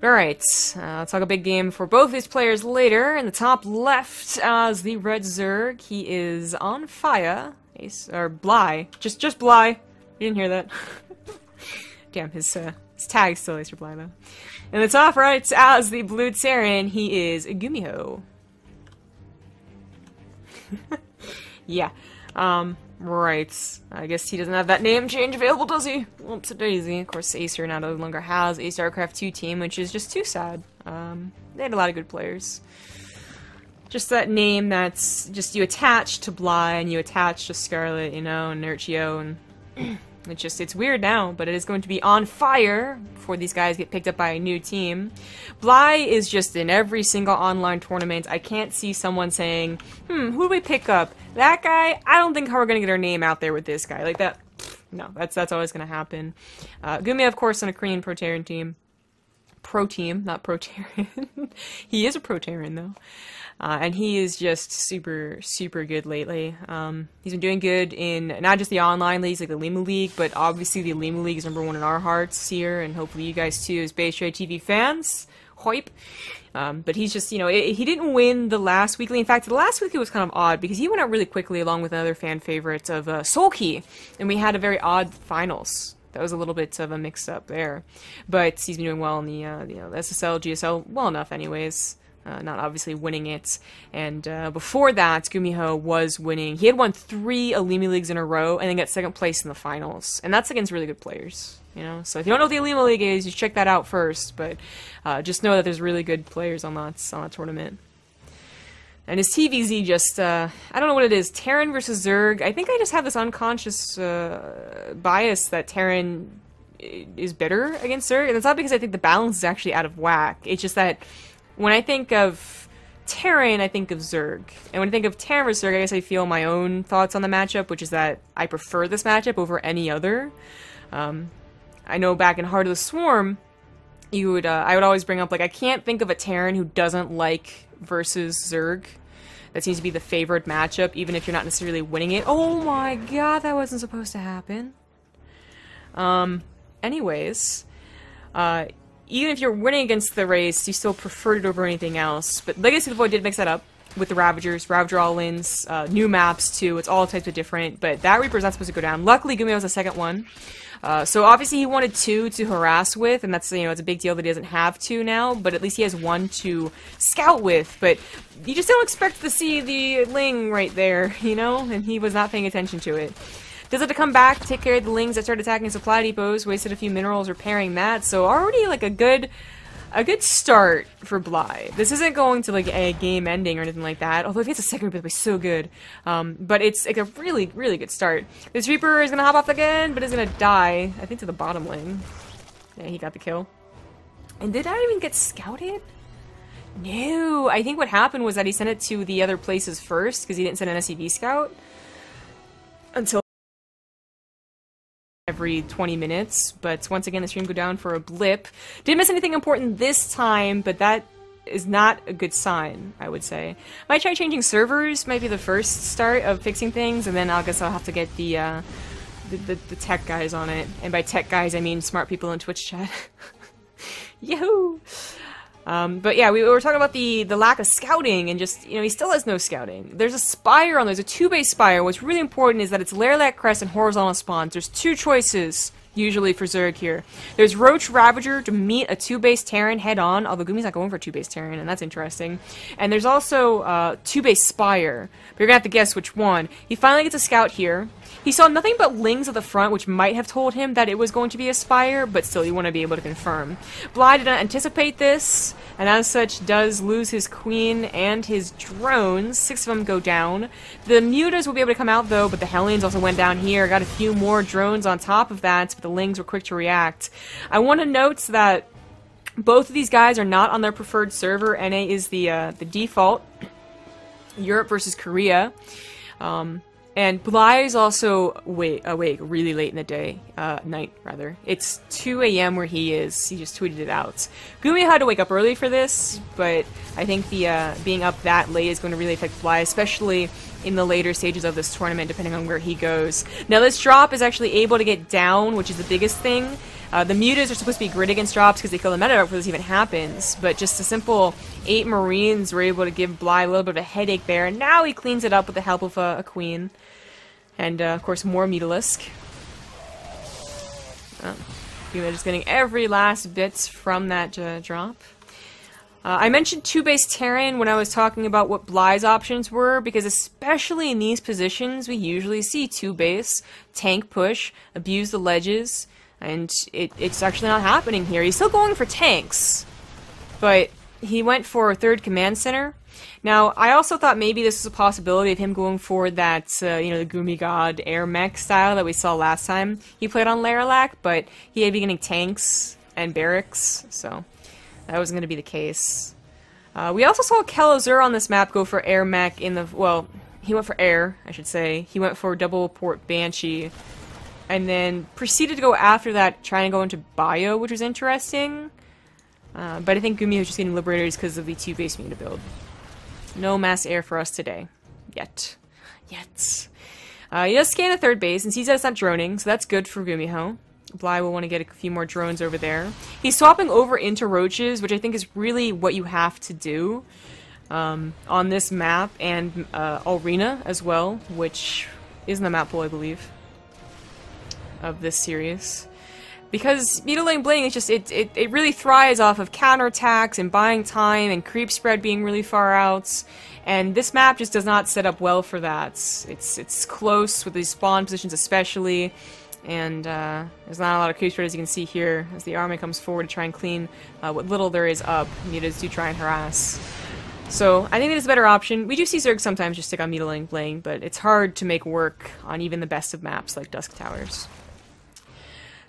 Alright, let's talk a big game for both these players later. In the top left, as the Red Zerg, he is on fire. Or Bllye. Just Bllye. You didn't hear that. Damn, his tag still is for Bllye, though. In the top right, as the Blue Terran, he is GuMiho. Yeah. Right. I guess he doesn't have that name change available, does he? Well, to Daisy. Of course, Acer now no longer has a StarCraft 2 team, which is just too sad. They had a lot of good players. Just that name that's just you attach to Bllye and you attach to Scarlet, you know, and Nerchio, and it's weird now, but it is going to be on fire before these guys get picked up by a new team. Bllye is just in every single online tournament. I can't see someone saying, who do we pick up? That guy? I don't think we're going to get our name out there with this guy. Like that, no, that's always going to happen. GuMiho, of course, on a Korean Pro-Terran team. Pro-team, not Pro-Terran. He is a Pro-Terran, though. And he is just super good lately. He's been doing good in not just the online leagues like the Lima League, but obviously the Lima League is #1 in our hearts here, and hopefully you guys too as BaseTradeTV fans. Hype. But he's just, you know, he didn't win the last weekly. In fact, the last weekly was kind of odd because he went out really quickly along with another fan favorite of Soulkey, and we had a very odd finals. That was a little bit of a mix-up there. But he's been doing well in the, you know, the SSL, GSL, well enough anyways. Not obviously winning it. And before that, GuMiho was winning. He had won 3 Alima Leagues in a row and then got 2nd place in the finals. And that's against really good players, you know? So if you don't know what the Alima League is, you check that out first. But just know that there's really good players on that tournament. And his TvZ just, I don't know what it is, Terran versus Zerg. I think I just have this unconscious bias that Terran is better against Zerg. And it's not because I think the balance is actually out of whack. It's just that when I think of Terran, I think of Zerg. And when I think of Terran versus Zerg, I guess I feel my own thoughts on the matchup, which is that I prefer this matchup over any other. I know back in Heart of the Swarm, I would always bring up, like, I can't think of a Terran who doesn't like versus Zerg. That seems to be the favored matchup, even if you're not necessarily winning it. Oh my god, that wasn't supposed to happen. Anyways, even if you're winning against the race, you still preferred it over anything else. But Legacy of the Void did mix that up with the Ravagers. Ravager all-ins, new maps too. It's all types of different, but that Reaper's not supposed to go down. Luckily, GuMiho was the 2nd one. So obviously he wanted 2 to harass with, and that's, you know, it's a big deal that he doesn't have 2 now, but at least he has 1 to scout with. But you just don't expect to see the Ling right there, you know? And he was not paying attention to it. Does it to come back, take care of the Lings that started attacking supply depots, wasted a few minerals repairing that, so already like a good start for Bllye. This isn't going to like a game ending or anything like that, although if it's a second Reaper, it'll be so good. But it's like a really good start. This Reaper is gonna hop off again, but is gonna die, I think, to the bottom lane. Yeah, he got the kill. And did I even get scouted? No, I think what happened was that he sent it to the other places first, because he didn't send an SCV scout until every 20 minutes, but once again the stream go down for a blip. Didn't miss anything important this time, but that is not a good sign, I would say. Might try changing servers, might be the first start of fixing things, and then I guess I'll have to get the tech guys on it. And by tech guys, I mean smart people in Twitch chat. Yahoo! But yeah, we were talking about the lack of scouting, and just, you know, he still has no scouting. There's a spire on, there's a 2-base spire. What's really important is that it's Lairlac Crest and horizontal spawns. There's 2 choices, usually, for Zerg here. There's Roach Ravager to meet a 2-base Terran head-on, although GuMiho's not going for a 2-base Terran, and that's interesting. And there's also 2-base Spire, but you're gonna have to guess which one. He finally gets a scout here. He saw nothing but Lings at the front, which might have told him that it was going to be a Spire, but still, you want to be able to confirm. Bllye did not anticipate this, and as such, does lose his Queen and his drones. 6 of them go down. The Mutas will be able to come out, though, but the Hellions also went down here. Got a few more drones on top of that, but the Lings were quick to react. I want to note that both of these guys are not on their preferred server. NA is the default. Europe versus Korea. And Bllye is also awake really late in the day, night rather. It's 2 AM where he is. He just tweeted it out. GuMiho had to wake up early for this, but I think the being up that late is going to really affect Bllye, especially in the later stages of this tournament, depending on where he goes. Now this drop is actually able to get down, which is the biggest thing. The mutas are supposed to be grid against drops because they kill the meta before this even happens, but just a simple 8 Marines were able to give Bllye a little bit of a headache there, and now he cleans it up with the help of a Queen. And, of course, more Mutalisk. Just getting every last bit from that drop. I mentioned 2-base Terran when I was talking about what Bllye's options were, because especially in these positions, we usually see 2-base, tank push, abuse the ledges, and it's actually not happening here. He's still going for tanks, but he went for a 3rd command center. Now, I also thought maybe this was a possibility of him going for that, the Gumi God air mech style that we saw last time he played on Laralac, but he had been getting tanks and barracks, so that wasn't going to be the case. We also saw Kelazur on this map go for air mech in the, well, he went for air, I should say. He went for double port Banshee, and then proceeded to go after that, trying to go into bio, which was interesting. But I think GuMiho is just getting Liberators because of the 2-base Muta build. No mass air for us today. Yet. He does scan the 3rd base and sees that it's not droning, so that's good for GuMiho. Bllye will want to get a few more drones over there. He's swapping over into roaches, which I think is really what you have to do on this map, and Arena as well, which is in the map pool, I believe, of this series. Because Mutilating Bling is just, it really thrives off of counterattacks and buying time and creep spread being really far out. And this map just does not set up well for that. It's close with these spawn positions especially. And there's not a lot of creep spread, as you can see here, as the army comes forward to try and clean what little there is up. Mutas do try and harass. So I think it is a better option. We do see Zerg sometimes just stick on Mutilating Bling, but it's hard to make work on even the best of maps like Dusk Towers.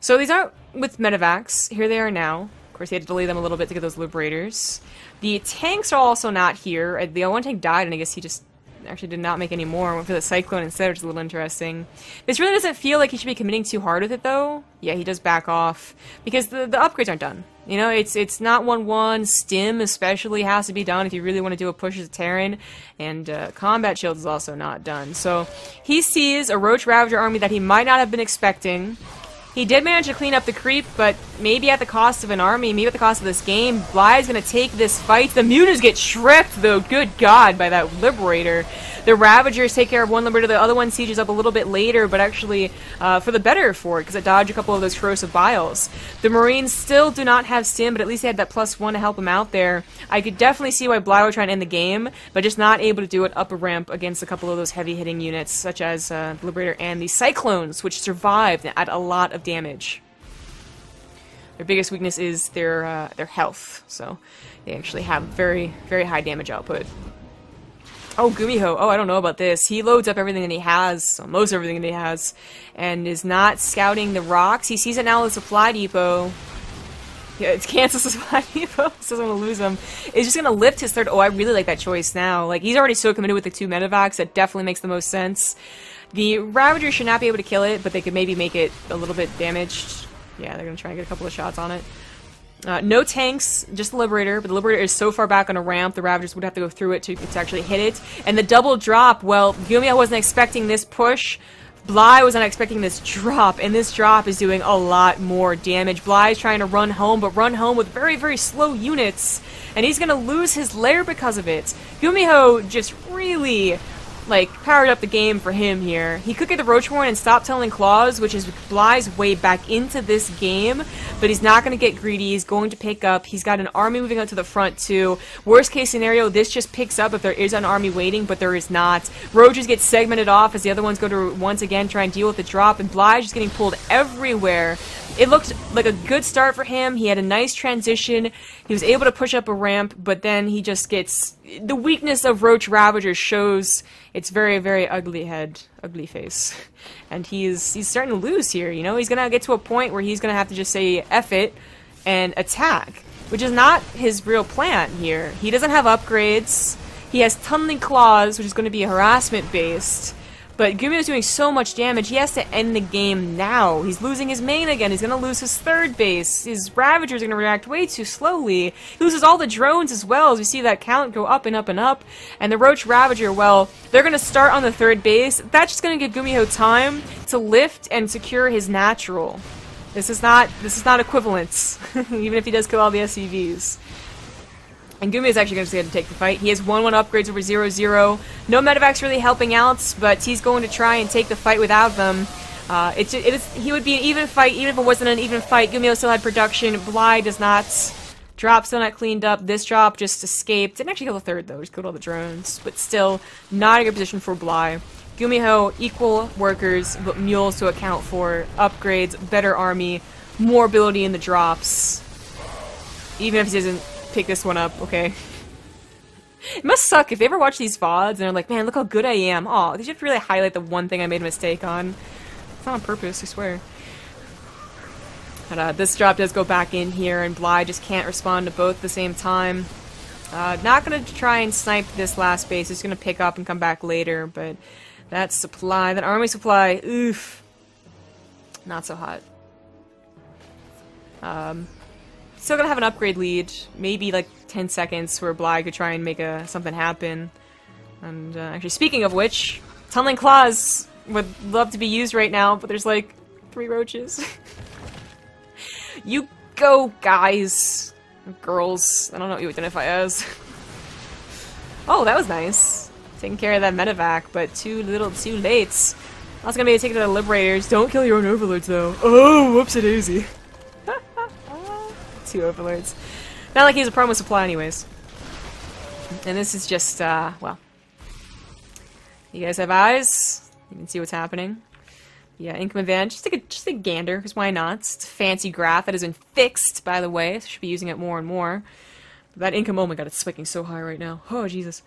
So these aren't with Medivacs. Here they are now. Of course, he had to delay them a little bit to get those Liberators. The tanks are also not here. The one tank died, and I guess he just actually did not make any more. Went for the Cyclone instead, which is a little interesting. This really doesn't feel like he should be committing too hard with it, though. Yeah, he does back off, because the upgrades aren't done. You know, it's not 1-1. Stim especially has to be done if you really want to do a push as a Terran, and Combat Shield is also not done. So he sees a Roach Ravager army that he might not have been expecting. He did manage to clean up the creep, but maybe at the cost of an army, maybe at the cost of this game. Bllye's going to take this fight. The Mutas get shripped, though, good God, by that Liberator. The Ravagers take care of one Liberator, the other one sieges up a little bit later, but actually for the better for it, because it dodged a couple of those Corrosive Biles. The Marines still do not have Stim, but at least they had that +1 to help them out there. I could definitely see why Bllye would try and end the game, but just not able to do it up a ramp against a couple of those heavy-hitting units, such as the Liberator and the Cyclones, which survived at a lot of damage. Their biggest weakness is their health, so they actually have very, very high damage output. Oh, GuMiho. Oh, I don't know about this. He loads up everything that he has, most everything that he has, and is not scouting the rocks. He sees it now with the supply depot. Yeah, it cancels the supply depot. Doesn't want to lose him. It's just going to lift his 3rd. Oh, I really like that choice now. Like, he's already so committed with the 2 Medivacs. That definitely makes the most sense. The Ravager should not be able to kill it, but they could maybe make it a little bit damaged. Yeah, they're going to try and get a couple of shots on it. No tanks, just the Liberator, but the Liberator is so far back on a ramp, the Ravagers would have to go through it to actually hit it. And the double drop, well, GuMiho wasn't expecting this push. Bllye was not expecting this drop, and this drop is doing a lot more damage. Bllye is trying to run home, but run home with very, very slow units, and he's going to lose his lair because of it. GuMiho just really, like, powered up the game for him here. He could get the Roach Warren and stop telling Claws, which is Blye's way back into this game, but he's not going to get greedy. He's going to pick up. He's got an army moving up to the front, too. Worst case scenario, this just picks up if there is an army waiting, but there is not. Roaches get segmented off as the other ones go to, once again, try and deal with the drop, and Bllye's just getting pulled everywhere. It looked like a good start for him. He had a nice transition. He was able to push up a ramp, but then he just gets... The weakness of Roach Ravager shows its very, very ugly head, ugly face. And he's starting to lose here, you know? He's going to get to a point where he's going to have to just say F it and attack, which is not his real plan here. He doesn't have upgrades. He has Tunneling Claws, which is going to be harassment-based. But GuMiho's doing so much damage, he has to end the game now. He's losing his main again. He's going to lose his 3rd base. His Ravagers are going to react way too slowly. He loses all the drones as well, as we see that count go up and up and up. And the Roach Ravager, well, they're going to start on the 3rd base. That's just going to give GuMiho time to lift and secure his natural. This is not equivalent, even if he does kill all the SCVs. And GuMiho is actually going to take the fight. He has 1-1 upgrades over 0-0. No medevacs really helping out, but he's going to try and take the fight without them. He would be an even fight, even if it wasn't an even fight. GuMiho still had production. Bllye does not. Drop still not cleaned up. This drop just escaped. Didn't actually kill the third, though. Just killed all the drones. But still, not a good position for Bllye. GuMiho, equal workers, but mules to account for. Upgrades, better army, more ability in the drops. Even if he doesn't pick this one up, okay. It must suck if they ever watch these VODs and they're like, man, look how good I am. Aw, they should really highlight the one thing I made a mistake on. It's not on purpose, I swear. But this drop does go back in here, and Bllye just can't respond to both at the same time. Not gonna try and snipe this last base. It's gonna pick up and come back later, but that supply, that army supply, oof. Not so hot. Still gonna have an upgrade lead, maybe like 10 seconds where Bllye could try and make something happen. And actually, speaking of which, Tunneling Claws would love to be used right now, but there's like 3 roaches. You go, guys. Girls. I don't know what you identify as. Oh, that was nice. Taking care of that medevac, but too little, too late. That's gonna be a ticket to the Liberators. Don't kill your own overlords, though. Oh, whoops-a-daisy. 2 overlords. Not like he's a problem with supply anyways. And this is just, well. You guys have eyes? You can see what's happening. Yeah, income advantage. Just a gander, because why not? It's a fancy graph that has been fixed, by the way. So should be using it more and more. That income, oh my god, it's spiking so high right now. Oh, Jesus.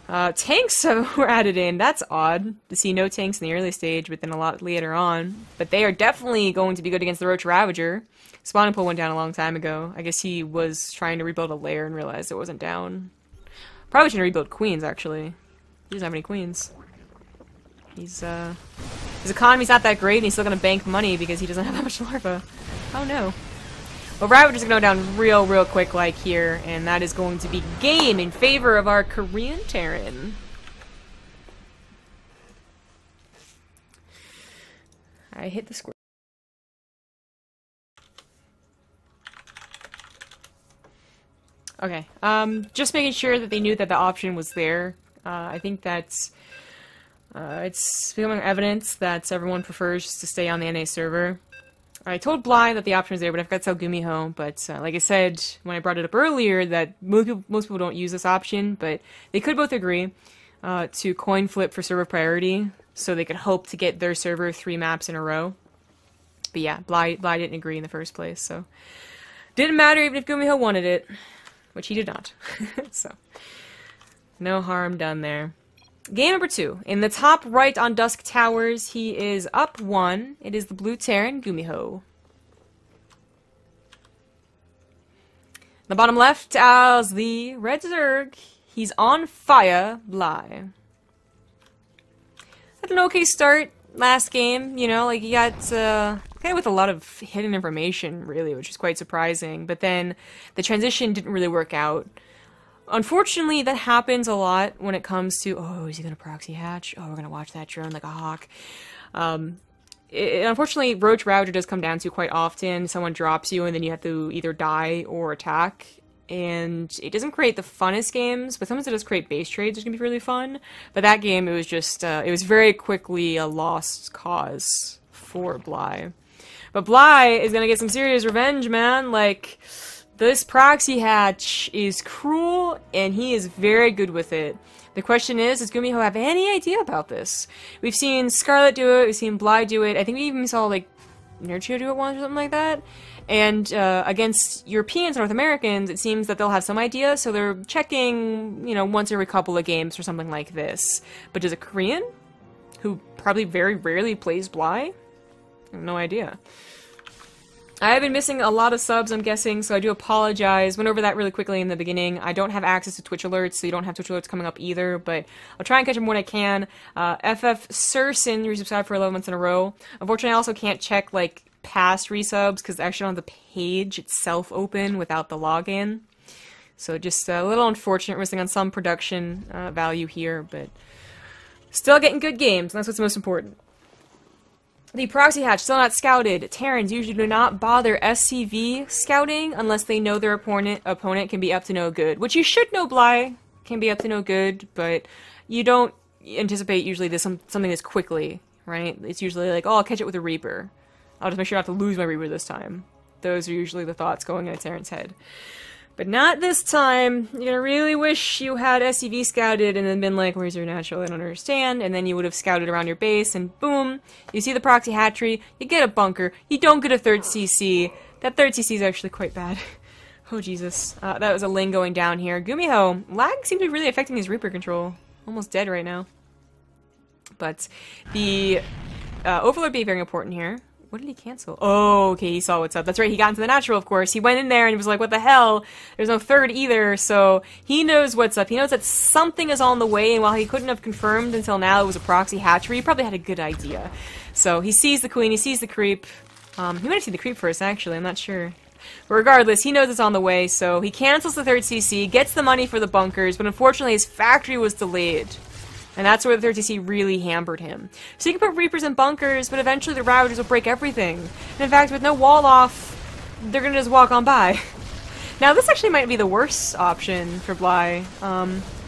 Tanks were added in. That's odd to see no tanks in the early stage, but then a lot later on. But they are definitely going to be good against the Roach Ravager. Spawning pool went down a long time ago. I guess he was trying to rebuild a lair and realized it wasn't down. Probably shouldn't rebuild queens, actually. He doesn't have any queens. He's, his economy's not that great, and he's still gonna bank money because he doesn't have that much larva. Oh no. Well, Ravager's gonna go down real quick like here, and that is going to be game in favor of our Korean Terran. I hit the square. Okay, just making sure that they knew that the option was there. I think that's, it's becoming evidence that everyone prefers just to stay on the NA server. I told Bllye that the option was there, but I forgot to tell GuMiho, but like I said when I brought it up earlier, that most people don't use this option, but they could both agree to coin flip for server priority, so they could hope to get their server 3 maps in a row. But yeah, Bllye didn't agree in the first place, so didn't matter even if GuMiho wanted it. Which he did not. So, no harm done there. Game number 2. In the top right on Dusk Towers, he is up 1. It is the blue Terran, GuMiho. The bottom left as the red Zerg. He's on fire, Bllye. Had an okay start last game, you know, like he got kind of with a lot of hidden information, really, which is quite surprising. But then the transition didn't really work out. Unfortunately, that happens a lot when it comes to, oh, is he going to proxy hatch? Oh, we're going to watch that drone like a hawk. Unfortunately, Roach Ravager does come down to quite often. Someone drops you and then you have to either die or attack. And it doesn't create the funnest games, but sometimes it does create base trades, which can be really fun. But that game, it was just, it was very quickly a lost cause for Bllye. But Bllye is gonna get some serious revenge, man. Like, this proxy hatch is cruel, and he is very good with it. The question is, does GuMiho have any idea about this? We've seen Scarlet do it, we've seen Bllye do it, I think we even saw, like, Nurture do it once or something like that. And against Europeans, North Americans, it seems that they'll have some idea, so they're checking, you know, once every couple of games for something like this. But does a Korean, who probably very rarely plays Bllye? I have no idea. I have been missing a lot of subs, I'm guessing, so I do apologize. Went over that really quickly in the beginning. I don't have access to Twitch alerts, so you don't have Twitch alerts coming up either, but I'll try and catch them when I can. FF Surson resubscribed for 11 months in a row. Unfortunately, I also can't check, like, past resubs, because I actually don't have the page itself open without the login. So just a little unfortunate, missing on some production value here, but still getting good games, and that's what's most important. The proxy hatch still not scouted. Terrans usually do not bother SCV scouting unless they know their opponent can be up to no good. Which you should know, Bllye can be up to no good, but you don't anticipate usually something this quickly, right? It's usually like, oh, I'll catch it with a Reaper. I'll just make sure not to lose my Reaper this time. Those are usually the thoughts going in a Terran's head. But not this time. You're gonna really wish you had SCV scouted and then been like, where's your natural? I don't understand. And then you would have scouted around your base and boom, you see the proxy hatchery, you get a bunker, you don't get a third CC. That third CC is actually quite bad. Oh Jesus. That was a Ling going down here. GuMiho, lag seems to be really affecting his Reaper control. Almost dead right now. But the Overlord being very important here. What did he cancel? Oh, okay, he saw what's up. That's right, he got into the natural, of course. He went in there and he was like, what the hell? There's no third either, so he knows what's up. He knows that something is on the way, and while he couldn't have confirmed until now it was a proxy hatchery, he probably had a good idea. So he sees the queen, he sees the creep. He might have seen the creep first, actually, I'm not sure. But regardless, he knows it's on the way, so he cancels the third CC, gets the money for the bunkers, but unfortunately his factory was delayed. And that's where the 30C really hampered him. So you can put Reapers in bunkers, but eventually the Ravagers will break everything. And in fact, with no wall off, they're gonna just walk on by. Now this actually might be the worst option for Bllye.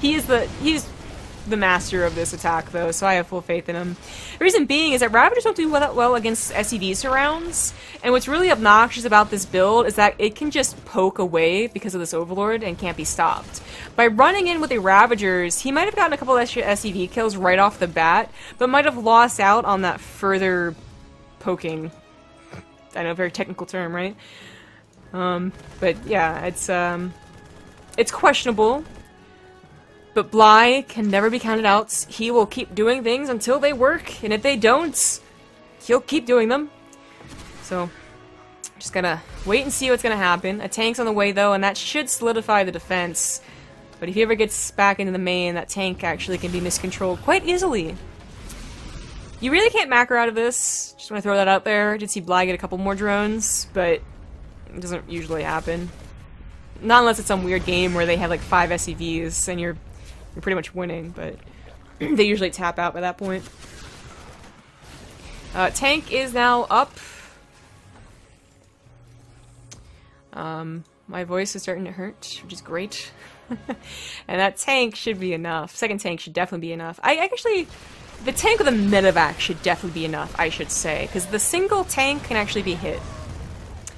He's the master of this attack though, so I have full faith in him. The reason being is that Ravagers don't do that well against SCV surrounds, and what's really obnoxious about this build is that it can just poke away because of this Overlord and can't be stopped. By running in with the Ravagers, he might have gotten a couple extra SCV kills right off the bat, but might have lost out on that further poking. I know, a very technical term, right? But yeah, it's questionable. But Bllye can never be counted out. He will keep doing things until they work, and if they don't, he'll keep doing them. So, just gonna wait and see what's gonna happen. A tank's on the way though, and that should solidify the defense. But if he ever gets back into the main, that tank actually can be miscontrolled quite easily. You really can't macro out of this. Just want to throw that out there. I did see Bllye get a couple more drones, but it doesn't usually happen. Not unless it's some weird game where they have like 5 SCVs and you're pretty much winning, but they usually tap out by that point. Tank is now up. My voice is starting to hurt, which is great. And that tank should be enough. Second tank should definitely be enough. The tank with a medevac should definitely be enough, I should say, because the single tank can actually be hit.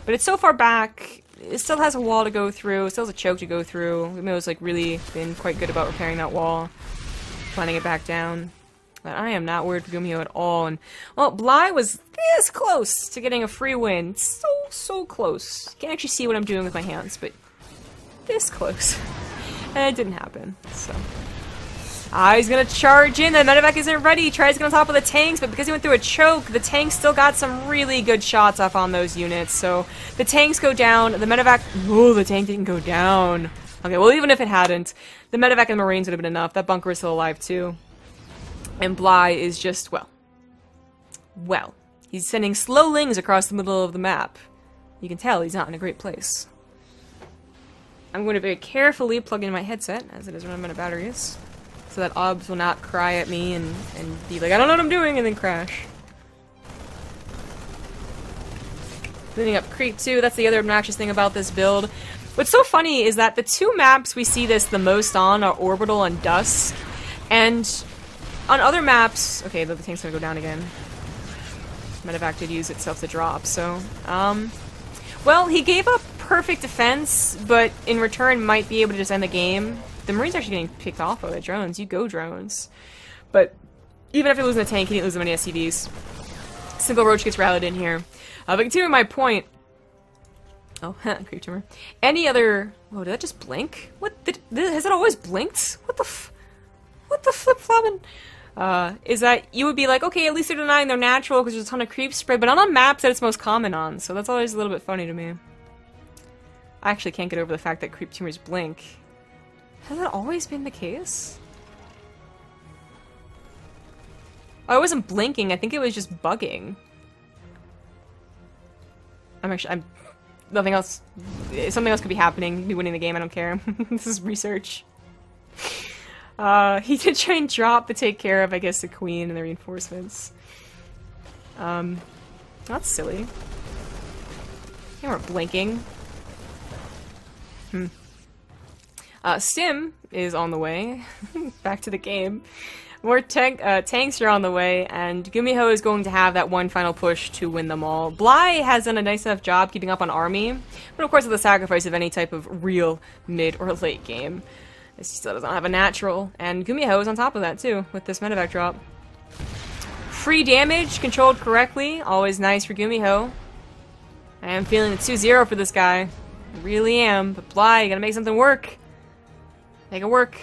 But it's so far back, it still has a wall to go through, it still has a choke to go through. GuMiho's like really been quite good about repairing that wall, planting it back down. But I am not worried for GuMiho at all. And well, Bllye was this close to getting a free win. So close. Can't actually see what I'm doing with my hands, but this close. And it didn't happen, so. He's gonna charge in, the medevac isn't ready, he tries to get on top of the tanks, but because he went through a choke, the tanks still got some really good shots off on those units, so the tanks go down, the medevac, oh, the tank didn't go down. Okay, well even if it hadn't, the medevac and Marines would have been enough, that bunker is still alive too. And Bllye is just, well, he's sending slow lings across the middle of the map. You can tell he's not in a great place. I'm going to very carefully plug in my headset, as it is running out of batteries, so that OBS will not cry at me and be like, I don't know what I'm doing, and then crash. Cleaning up creep too, that's the other obnoxious thing about this build. What's so funny is that the two maps we see this the most on are Orbital and Dusk, and on other maps, okay, the tank's gonna go down again. Medevac did use itself to drop, so, well, he gave up perfect defense, but in return might be able to just end the game. The Marine's actually getting picked off by the drones. You go, drones. But even after losing the tank, he didn't lose that many SCVs. Single Roach gets rallied in here. But continuing my point... Oh, creep tumor. Any other... Whoa, did that just blink? What? Has it always blinked? What the flip-flopping? Is that you would be like, okay, at least they're denying their natural because there's a ton of creep spread, but not on maps that it's most common on, so that's always a little bit funny to me. I actually can't get over the fact that creep tumors blink. Has that always been the case? Oh, I wasn't blinking, I think it was just bugging. Nothing else, something else could be happening, be winning the game, I don't care. This is research. He did try and drop to take care of, I guess, the queen and the reinforcements. That's silly. They weren't blinking. Stim is on the way. Back to the game. More tanks are on the way, and GuMiho is going to have that one final push to win them all. Bllye has done a nice enough job keeping up on Army, but of course at the sacrifice of any type of real mid or late game. He still doesn't have a natural, and GuMiho is on top of that too, with this medevac drop. Free damage, controlled correctly, always nice for GuMiho. I am feeling the 2-0 for this guy. I really am, but Bllye, you gotta make something work. Make it work.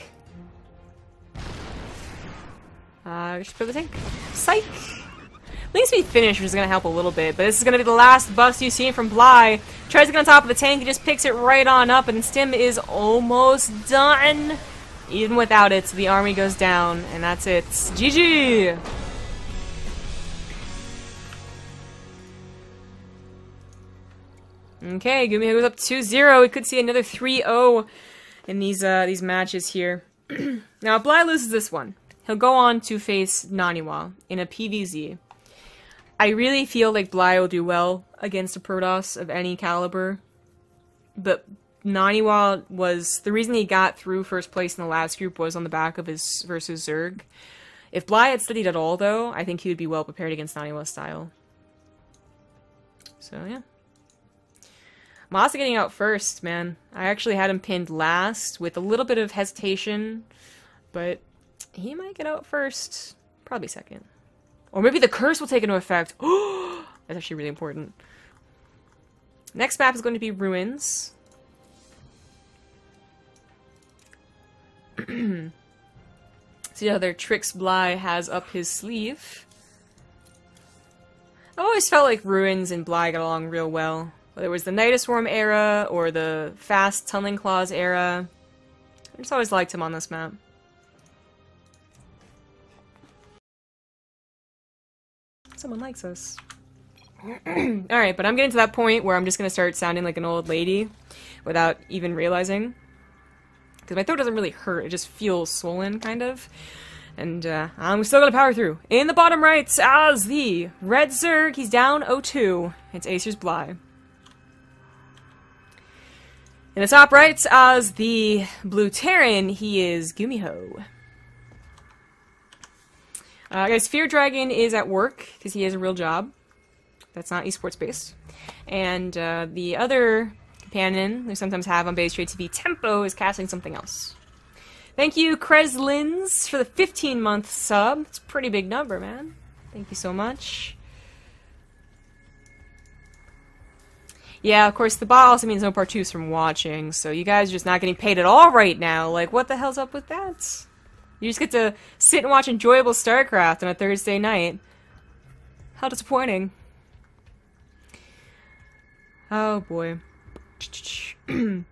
Just put the tank. Psych! At least we finish, which is gonna help a little bit, but this is gonna be the last bust you've seen from Bllye. Tries to get on top of the tank, he just picks it right on up, and Stim is almost done. Even without it, the army goes down, and that's it. GG! Okay, GuMiho goes up 2-0. We could see another 3-0 in these matches here. Now, if Bllye loses this one, he'll go on to face Naniwa in a PvZ. I really feel like Bllye will do well against a Protoss of any caliber, but Naniwa was... the reason he got through first place in the last group was on the back of his versus Zerg. If Bllye had studied at all, though, I think he would be well prepared against Naniwa's style. So, yeah. Masa getting out first, man. I actually had him pinned last with a little bit of hesitation, but he might get out first. Probably second. Or maybe the curse will take into effect. Oh, that's actually really important. Next map is going to be Ruins. See other tricks Bllye has up his sleeve. I've always felt like Ruins and Bllye got along real well. Whether it was the Nidus Swarm era or the fast Tunneling Claws era. I just always liked him on this map. Someone likes us. Alright, but I'm getting to that point where I'm just gonna start sounding like an old lady without even realizing. Because my throat doesn't really hurt, it just feels swollen, kind of. And I'm still gonna power through. In the bottom right, as the Red Zerg, he's down 0-2. It's Acer's Bllye. In the top right, as the Blue Terran, he is GuMiho. Guys, Fear Dragon is at work, because he has a real job. That's not esports based. And the other companion we sometimes have on BaseTradeTV, Tempo, is casting something else. Thank you, Kreslins, for the 15-month sub. It's a pretty big number, man. Thank you so much. Yeah, of course, the bot also means no part 2s from watching, so you guys are just not getting paid at all right now. Like, what the hell's up with that? You just get to sit and watch enjoyable StarCraft on a Thursday night. How disappointing. Oh, boy. Bllye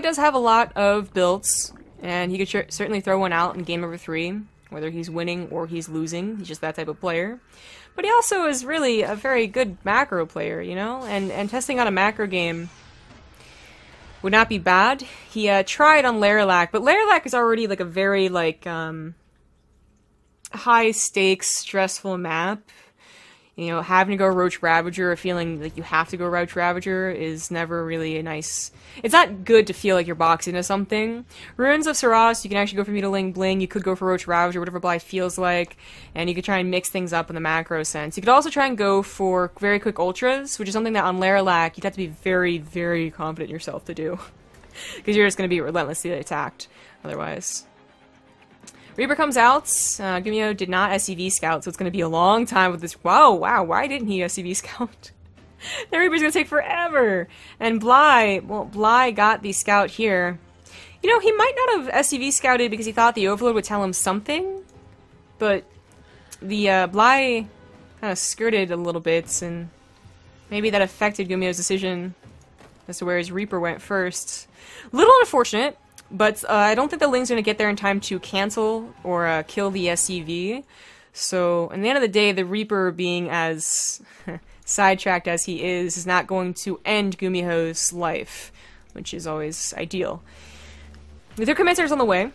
does have a lot of builds, and he could certainly throw one out in game number 3, whether he's winning or he's losing. He's just that type of player. But he also is really a very good macro player, you know? And testing out a macro game would not be bad. He tried on Laralac, but Laralac is already like a very like high stakes, stressful map. You know, having to go Roach Ravager or feeling like you have to go Roach Ravager is never really a nice... It's not good to feel like you're boxing into something. Ruins of Saras, you can actually go for Mutiling Bling, you could go for Roach Ravager, whatever Bllye feels like, and you could try and mix things up in the macro sense. You could also try and go for very quick ultras, which is something that on Laralac you'd have to be very, very confident in yourself to do. Because you're just going to be relentlessly attacked otherwise. Reaper comes out. GuMiho did not SCV scout, so it's going to be a long time with this. Wow, why didn't he SCV scout? The Reaper's going to take forever. And Bllye, well, Bllye got the scout here. You know, he might not have SCV scouted because he thought the Overload would tell him something, but the Bllye kind of skirted a little bit, and maybe that affected GuMiho's decision as to where his Reaper went first. Little unfortunate. But I don't think the Ling's going to get there in time to cancel or kill the SCV. So, at the end of the day, the Reaper being as sidetracked as he is not going to end GuMiho's life, which is always ideal. The third Commencer is on the way.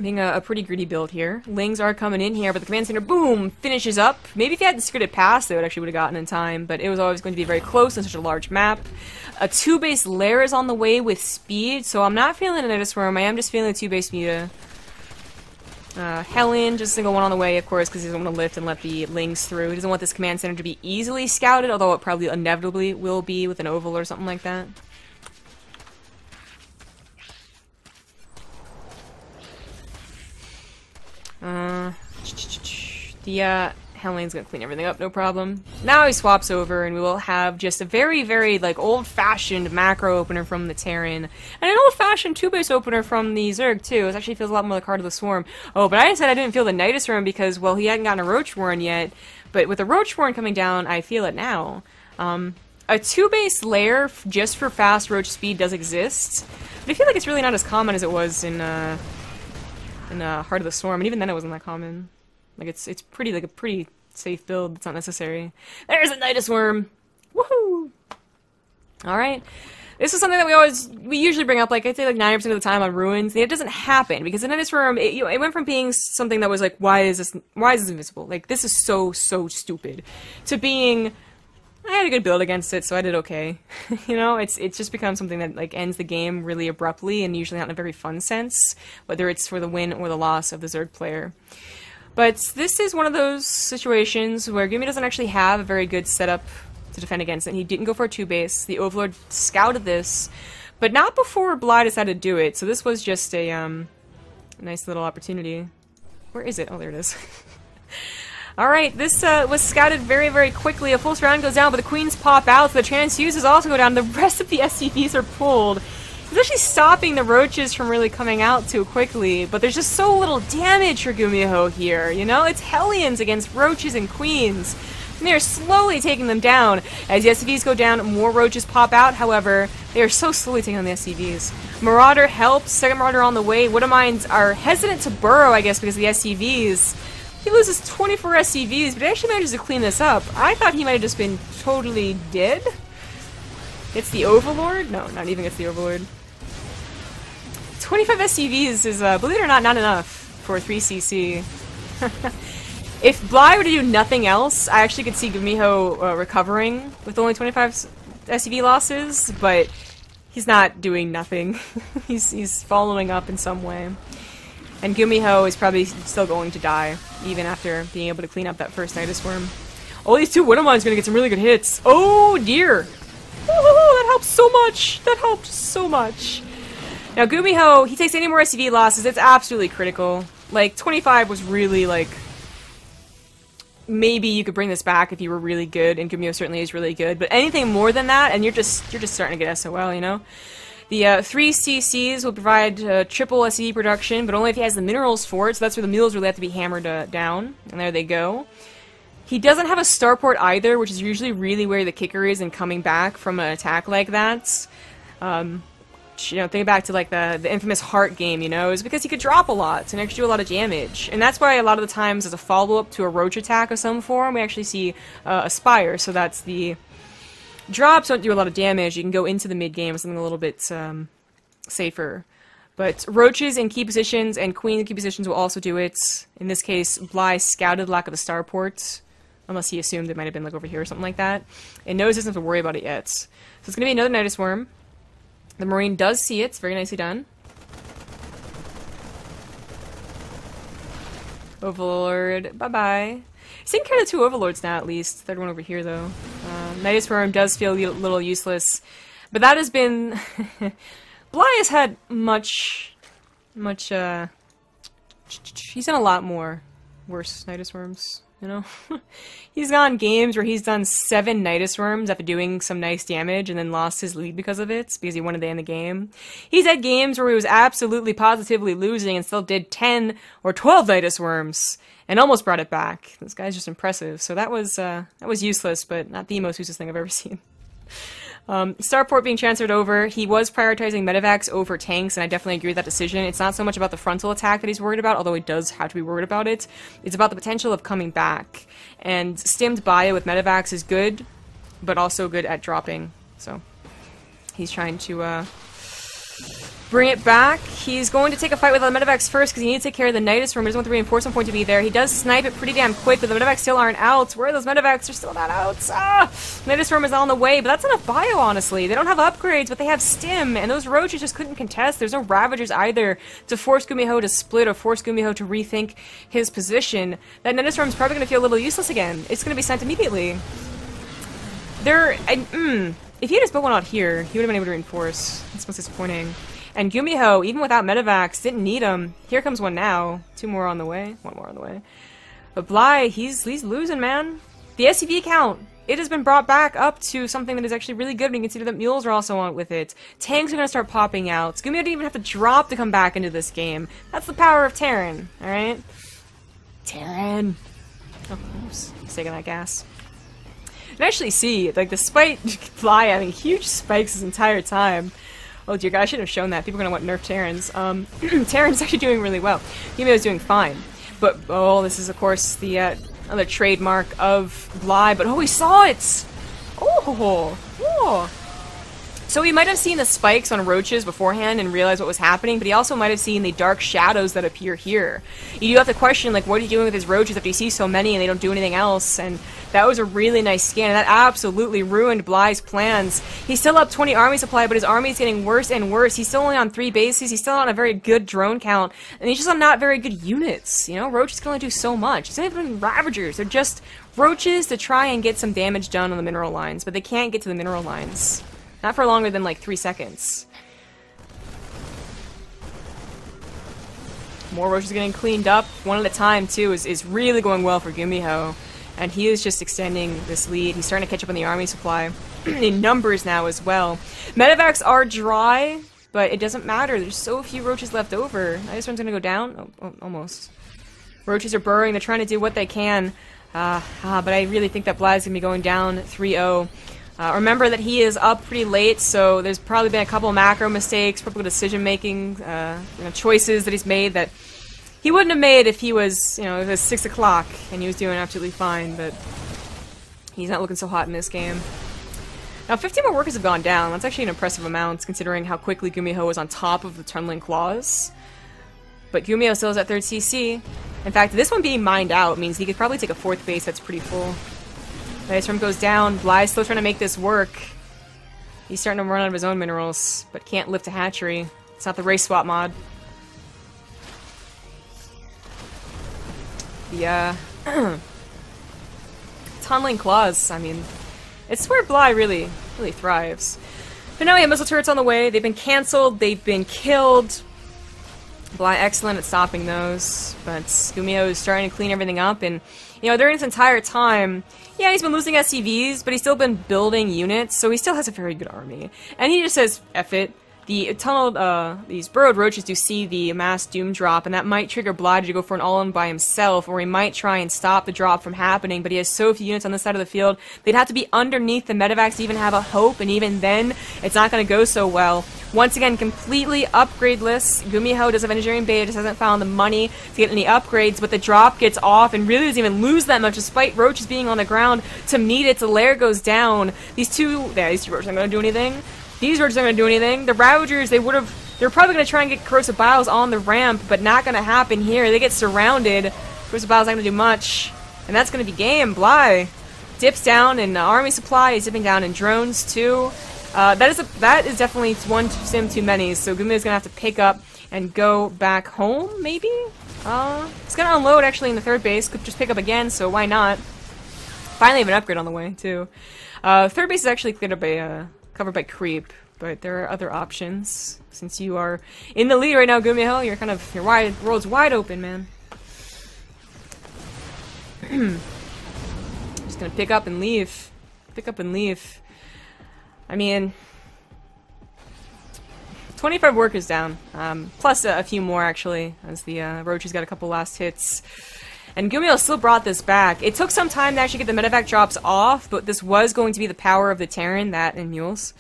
Being a pretty greedy build here. Lings are coming in here, but the command center, boom, finishes up. Maybe if he hadn't skirted past, they would actually have gotten in time, but it was always going to be very close on such a large map. A 2-base lair is on the way with speed, so I'm not feeling a Nidus Worm. I am just feeling a 2-base Muta. Hellion, just a single one on the way, of course, because he doesn't want to lift and let the Lings through. He doesn't want this command center to be easily scouted, although it probably inevitably will be with an oval or something like that. The Hellion's gonna clean everything up, no problem. Now he swaps over, and we will have just a very, very, like, old-fashioned macro opener from the Terran, and an old-fashioned 2-base opener from the Zerg, too. It actually feels a lot more like Heart of the Swarm. Oh, but I said I didn't feel the Nidus Worm because, well, he hadn't gotten a Roach Warren yet, but with the Roach Warren coming down, I feel it now. A 2-base lair just for fast Roach speed does exist, but I feel like it's really not as common as it was in Heart of the Swarm, and even then it wasn't that common. Like, it's pretty, like, a pretty safe build. It's not necessary. There's a Nidus Worm! Woohoo! Alright. This is something that we usually bring up, like, I'd say, like, 90% of the time on Ruins. And it doesn't happen, because the Nidus Worm, it went from being something that was like, why is this invisible? Like, this is so stupid. To being, I had a good build against it, so I did okay. You know, it's just become something that, like, ends the game really abruptly, and usually not in a very fun sense, whether it's for the win or the loss of the Zerg player. But this is one of those situations where GuMiho doesn't actually have a very good setup to defend against it. He didn't go for a 2-base. The Overlord scouted this, but not before Bllye decided to do it, so this was just a nice little opportunity. Where is it? Oh, there it is. Alright, this was scouted very, very quickly. A full surround goes down, but the Queens pop out, so the transfuses also go down. The rest of the SCVs are pulled. It's actually stopping the Roaches from really coming out too quickly, but there's just so little damage for GuMiho here, you know? It's Hellions against Roaches and Queens, and they're slowly taking them down. As the SCVs go down, more Roaches pop out, however, they are so slowly taking on the SCVs. Marauder helps, second Marauder on the way. Widowmines are hesitant to burrow, I guess, because of the SCVs. He loses 24 SCVs, but he actually manages to clean this up. I thought he might have just been totally dead. It's the Overlord? No, not even it's the Overlord. 25 SCVs is, believe it or not enough for 3cc. If Bllye were to do nothing else, I actually could see GuMiho recovering with only 25 SCV losses, but he's not doing nothing. he's following up in some way. And GuMiho is probably still going to die, even after being able to clean up that first Nidus Worm. Oh, these two Widowmines are gonna get some really good hits. Oh dear! Oh, that helps so much! That helped so much! Now, GuMiho, he takes any more SCV losses, it's absolutely critical. Like, 25 was really, like... Maybe you could bring this back if you were really good, and GuMiho certainly is really good, but anything more than that, and you're just starting to get SOL, you know? The 3 CCs will provide triple SCV production, but only if he has the minerals for it, so that's where the mules really have to be hammered down. And there they go. He doesn't have a starport either, which is usually really where the kicker is in coming back from an attack like that. You know, think back to like the infamous Heart game, you know, is because he could drop a lot and actually do a lot of damage. And that's why a lot of the times as a follow-up to a Roach attack of some form, we actually see a Spire, so that's the... Drops don't do a lot of damage. You can go into the mid-game with something a little bit safer. But Roaches in key positions and Queen in key positions will also do it. In this case, Bllye scouted lack of the starport, unless he assumed it might have been like over here or something like that, and knows he doesn't have to worry about it yet. So it's going to be another Nidus Worm. The Marine does see it. It's very nicely done. Overlord, bye-bye. He's taking care of the two Overlords now, at least. Third one over here, though. Nidus Worm does feel a little useless. But that has been... Bllye has had much... He's done a lot more worse Nidus Worms, you know? He's gone games where he's done 7 Nidus Worms after doing some nice damage and then lost his lead because of it, because he wanted to end the game. He's had games where he was absolutely positively losing and still did 10 or 12 Nidus Worms and almost brought it back. This guy's just impressive. So that was useless, but not the most useless thing I've ever seen. Starport being transferred over, he was prioritizing medevacs over tanks, and I definitely agree with that decision. It's not so much about the frontal attack that he's worried about, although he does have to be worried about it. It's about the potential of coming back. And stimmed Bllye with medevacs is good, but also good at dropping. So he's trying to bring it back. He's going to take a fight with the medevacs first because he needs to take care of the Nidus Room. He doesn't want the reinforcement point to be there. He does snipe it pretty damn quick, but the medevacs still aren't out. Where are those medevacs? They're still not out. Nidus Room is on the way, but that's enough bio, honestly. They don't have upgrades, but they have stim, and those roaches just couldn't contest. There's no Ravagers either to force GuMiho to split or force GuMiho to rethink his position. That Nidus Room is probably going to feel a little useless again. It's going to be sent immediately. If he had just built one out here, he would have been able to reinforce. That's what's disappointing. And GuMiho, even without medevacs, didn't need him. Here comes one now. 2 more on the way. 1 more on the way. But Bllye, he's losing, man. The SCV count, it has been brought back up to something that is actually really good when you consider that mules are also on with it. Tanks are going to start popping out. GuMiho didn't even have to drop to come back into this game. That's the power of Terran, alright? Terran. Oh, oops. Taking that gas. You can actually see, like, despite Bllye having huge spikes this entire time. Oh dear God, I shouldn't have shown that. People are going to want nerf Terrans. Terran's actually doing really well. GuMiho's doing fine. But, oh, this is, of course, the other trademark of Bllye. But, oh, we saw it! Oh! Oh! So he might have seen the spikes on roaches beforehand and realized what was happening, but he also might have seen the dark shadows that appear here. You do have to question, like, what are you doing with his roaches after you see so many and they don't do anything else? And that was a really nice scan, and that absolutely ruined Bllye's plans. He's still up 20 army supply, but his army is getting worse and worse. He's still only on 3 bases, he's still on a very good drone count, and he's just on not very good units. You know, roaches can only do so much. It's not even Ravagers, they're just roaches to try and get some damage done on the mineral lines, but they can't get to the mineral lines. Not for longer than like 3 seconds. More roaches getting cleaned up, one at a time too, is really going well for GuMiho. And he is just extending this lead. He's starting to catch up on the army supply. In numbers now as well. Medevacs are dry, but it doesn't matter. There's so few roaches left over. This one's gonna go down? Oh, almost. Roaches are burrowing, they're trying to do what they can. But I really think that Bllye's gonna be going down 3-0. Remember that he is up pretty late, so there's probably been a couple of macro mistakes, probably decision-making, choices that he's made that he wouldn't have made if he was, it was 6 o'clock and he was doing absolutely fine, but he's not looking so hot in this game. Now, 15 more workers have gone down. That's actually an impressive amount, considering how quickly GuMiho was on top of the tunneling claws. But GuMiho still is at 3rd CC. In fact, this one being mined out means he could probably take a 4th base that's pretty full. Nidus Room goes down. Bllye's still trying to make this work. He's starting to run out of his own minerals, but can't lift a hatchery. It's not the race swap mod. The, tunneling claws, I mean, it's where Bllye really thrives. But now we have missile turrets on the way. They've been cancelled. They've been killed. Bllye excellent at stopping those, but GuMiho is starting to clean everything up, and during this entire time, yeah, he's been losing SCVs, but he's still been building units, so he still has a very good army. And he just says, F it. The tunneled, these burrowed roaches do see the mass doom drop, and that might trigger Bllye to go for an all-in by himself, or he might try and stop the drop from happening, but he has so few units on this side of the field, they'd have to be underneath the medevacs to even have a hope, and even then, it's not going to go so well. Once again, completely upgradeless. GuMiho does have engineering beta, just hasn't found the money to get any upgrades, but the drop gets off and really doesn't even lose that much despite roaches being on the ground to meet it. The lair goes down. These two roaches aren't going to do anything. These roaches aren't going to do anything. The Ravagers, they're probably going to try and get Corrosive Biles on the ramp, but not going to happen here. They get surrounded. Corrosive Biles not going to do much. And that's going to be game. Bllye dips down in army supply. He's dipping down in drones too. That is definitely one sim too many, so GuMiho's gonna have to pick up and go back home, maybe? It's gonna unload actually in the 3rd base, could just pick up again, so why not? Finally have an upgrade on the way, too. 3rd base is actually cleared up by, covered by creep, but there are other options. Since you are in the lead right now, GuMiho, your world's wide open, man. Just gonna pick up and leave. Pick up and leave. I mean, 25 workers down, plus a few more actually, as the roaches got a couple last hits. And GuMiho still brought this back. It took some time to actually get the medevac drops off, but this was going to be the power of the Terran, that and mules.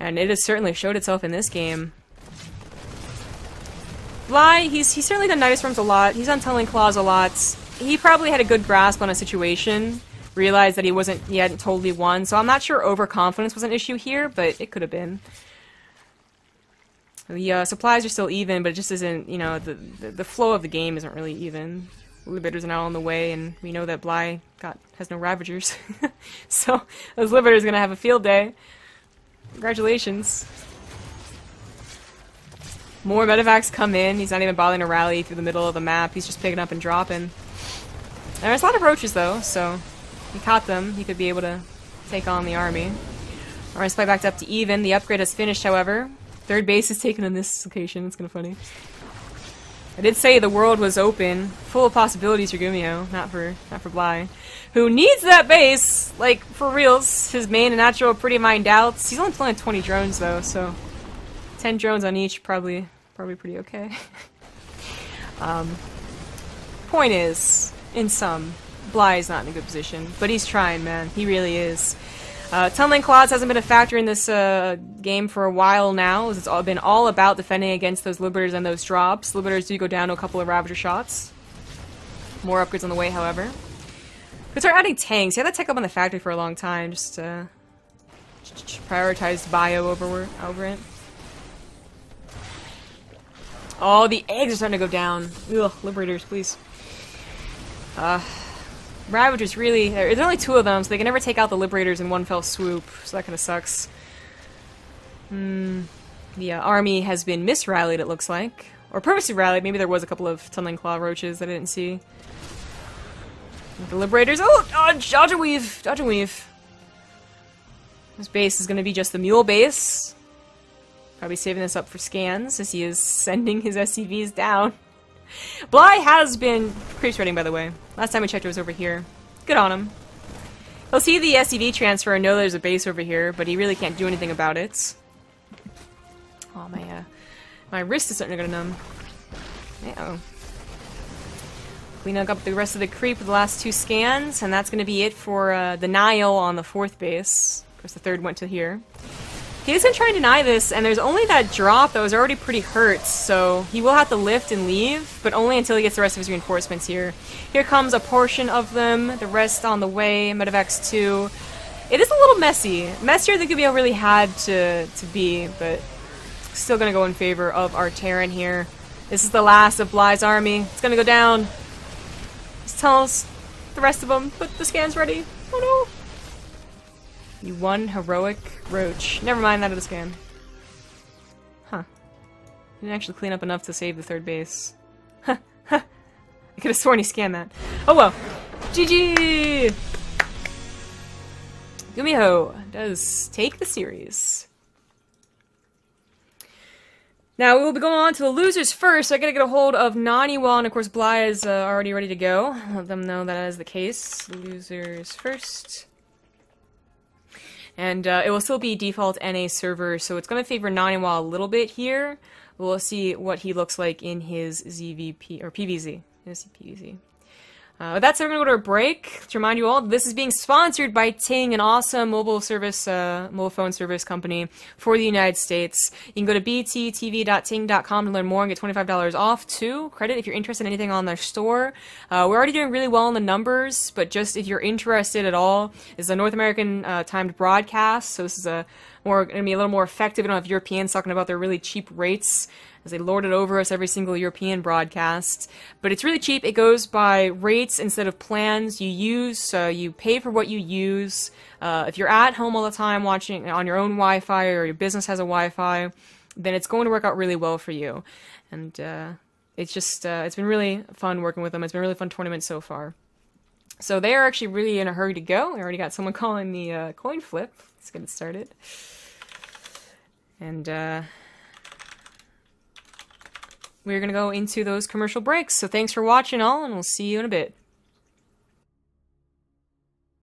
And it has certainly showed itself in this game. Bllye, he's certainly done Nidus Rooms a lot, he's done Tunneling Claws a lot. He probably had a good grasp on a situation. Realized that he hadn't totally won, so I'm not sure overconfidence was an issue here, but it could have been. The supplies are still even, but it just isn't, you know, the flow of the game isn't really even. Libitors are now on the way, and we know that Bllye has no Ravagers. So, those Libitors are gonna have a field day. Congratulations. More medevacs come in. He's not even bothering to rally through the middle of the map. He's just picking up and dropping. There's a lot of roaches, though, so he caught them. He could be able to take on the army. Alright, spike back up to even. The upgrade has finished, however. Third base is taken in this location. It's kind of funny. I did say the world was open, full of possibilities for GuMiho, not for Bllye, who needs that base, like, for reals. His main and natural pretty mined out. He's only playing 20 drones, though, so 10 drones on each, probably pretty okay. Point is, in sum, Bllye's not in a good position, but he's trying, man. He really is. Tunneling Clouds hasn't been a factor in this game for a while now, as it's been all about defending against those Liberators and those drops. Liberators do go down to a couple of Ravager shots. More upgrades on the way, however. Could start adding tanks. He had that tech up on the factory for a long time, just prioritized bio over it. Oh, the eggs are starting to go down. Ugh, Liberators, please. Ravagers really... There's only 2 of them, so they can never take out the Liberators in one fell swoop, so that kind of sucks. The army has been misrallied, it looks like. Or purposely rallied. Maybe there was a couple of Tunneling Claw roaches that I didn't see. The Liberators... Oh! Dodge and weave! Dodge and weave. This base is going to be just the mule base. Probably saving this up for scans, as he is sending his SCVs down. Bllye has been creep spreading, by the way. Last time we checked, it was over here. Good on him. He'll see the SCV transfer and know there's a base over here, but he really can't do anything about it. Oh, my wrist is starting to go numb. Uh-oh. Cleaning up the rest of the creep with the last 2 scans, and that's going to be it for the Nile on the 4th base. Of course, the 3rd went to here. He isn't trying to deny this, and there's only that drop that was already pretty hurt, so he will have to lift and leave, but only until he gets the rest of his reinforcements here. Here comes a portion of them, the rest on the way, Medevacs 2. It is a little messy. Messier than GuMiho really had to be, but still gonna go in favor of our Terran here. This is the last of Bllye's army. It's gonna go down. Just tell us the rest of them, put the scans ready. Oh no! You one heroic roach. Never mind that of the scan. Huh. Didn't actually clean up enough to save the 3rd base. Huh. Huh. I could have sworn he scanned that. Oh well. GG! GuMiho does take the series. Now, we will be going on to the losers first, so I gotta get a hold of Naniwa, and of course Bllye is already ready to go. Let them know that is the case. Losers first. And it will still be default NA server, so it's going to favor Naniwa a little bit here. We'll see what he looks like in his ZVP, or PvZ. His PvZ. With that said, we're going to go to a break. To remind you all, this is being sponsored by TING, an awesome mobile phone service company for the United States. You can go to bttv.ting.com to learn more and get $25 off, too. Credit if you're interested in anything on their store. We're already doing really well in the numbers, but just if you're interested at all, this is a North American timed broadcast, so this is going to be a little more effective. We don't have Europeans talking about their really cheap rates, as they lord it over us every single European broadcast. But it's really cheap. It goes by rates instead of plans you use. You pay for what you use. If you're at home all the time watching on your own Wi-Fi, or your business has a Wi-Fi, then it's going to work out really well for you. And it's just, it's been really fun working with them. It's been a really fun tournament so far. So they are actually really in a hurry to go. We already got someone calling the coin flip. Let's get it started. And we're going to go into those commercial breaks. So thanks for watching all, and we'll see you in a bit.